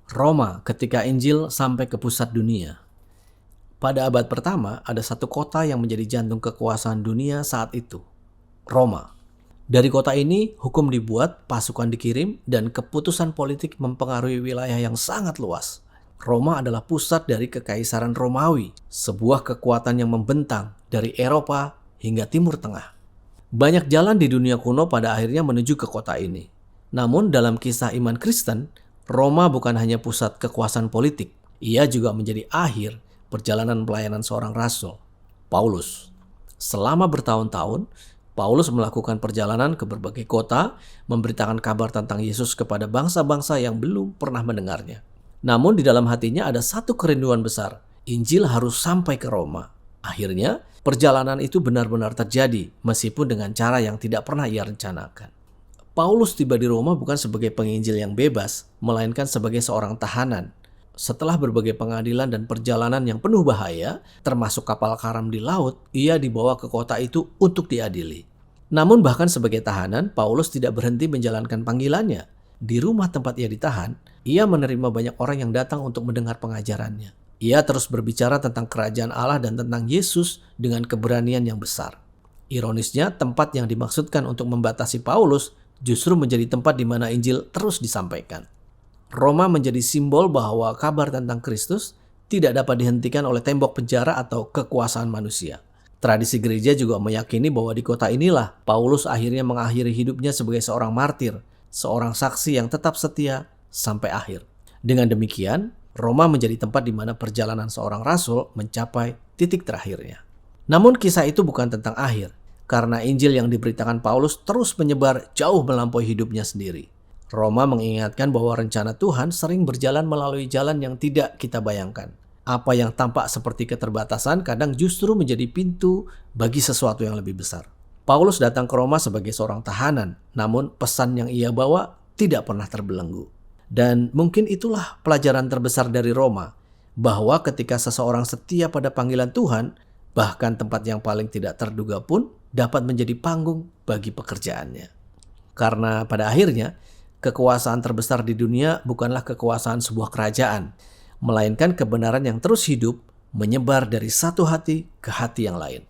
Roma ketika Injil sampai ke pusat dunia. Pada abad pertama, ada satu kota yang menjadi jantung kekuasaan dunia saat itu, Roma. Dari kota ini, hukum dibuat, pasukan dikirim, dan keputusan politik mempengaruhi wilayah yang sangat luas. Roma adalah pusat dari Kekaisaran Romawi, sebuah kekuatan yang membentang dari Eropa hingga Timur Tengah. Banyak jalan di dunia kuno pada akhirnya menuju ke kota ini. Namun dalam kisah iman Kristen, Roma bukan hanya pusat kekuasaan politik, ia juga menjadi akhir perjalanan pelayanan seorang rasul, Paulus. Selama bertahun-tahun, Paulus melakukan perjalanan ke berbagai kota, memberitakan kabar tentang Yesus kepada bangsa-bangsa yang belum pernah mendengarnya. Namun di dalam hatinya ada satu kerinduan besar, Injil harus sampai ke Roma. Akhirnya, perjalanan itu benar-benar terjadi, meskipun dengan cara yang tidak pernah ia rencanakan. Paulus tiba di Roma bukan sebagai penginjil yang bebas, melainkan sebagai seorang tahanan. Setelah berbagai pengadilan dan perjalanan yang penuh bahaya, termasuk kapal karam di laut, ia dibawa ke kota itu untuk diadili. Namun bahkan sebagai tahanan, Paulus tidak berhenti menjalankan panggilannya. Di rumah tempat ia ditahan, ia menerima banyak orang yang datang untuk mendengar pengajarannya. Ia terus berbicara tentang kerajaan Allah dan tentang Yesus dengan keberanian yang besar. Ironisnya, tempat yang dimaksudkan untuk membatasi Paulus justru menjadi tempat di mana Injil terus disampaikan. Roma menjadi simbol bahwa kabar tentang Kristus tidak dapat dihentikan oleh tembok penjara atau kekuasaan manusia. Tradisi gereja juga meyakini bahwa di kota inilah Paulus akhirnya mengakhiri hidupnya sebagai seorang martir, seorang saksi yang tetap setia sampai akhir. Dengan demikian, Roma menjadi tempat di mana perjalanan seorang rasul mencapai titik terakhirnya. Namun kisah itu bukan tentang akhir, karena Injil yang diberitakan Paulus terus menyebar jauh melampaui hidupnya sendiri. Roma mengingatkan bahwa rencana Tuhan sering berjalan melalui jalan yang tidak kita bayangkan. Apa yang tampak seperti keterbatasan kadang justru menjadi pintu bagi sesuatu yang lebih besar. Paulus datang ke Roma sebagai seorang tahanan, namun pesan yang ia bawa tidak pernah terbelenggu. Dan mungkin itulah pelajaran terbesar dari Roma, bahwa ketika seseorang setia pada panggilan Tuhan, bahkan tempat yang paling tidak terduga pun dapat menjadi panggung bagi pekerjaannya. Karena pada akhirnya, kekuasaan terbesar di dunia bukanlah kekuasaan sebuah kerajaan, melainkan kebenaran yang terus hidup menyebar dari satu hati ke hati yang lain.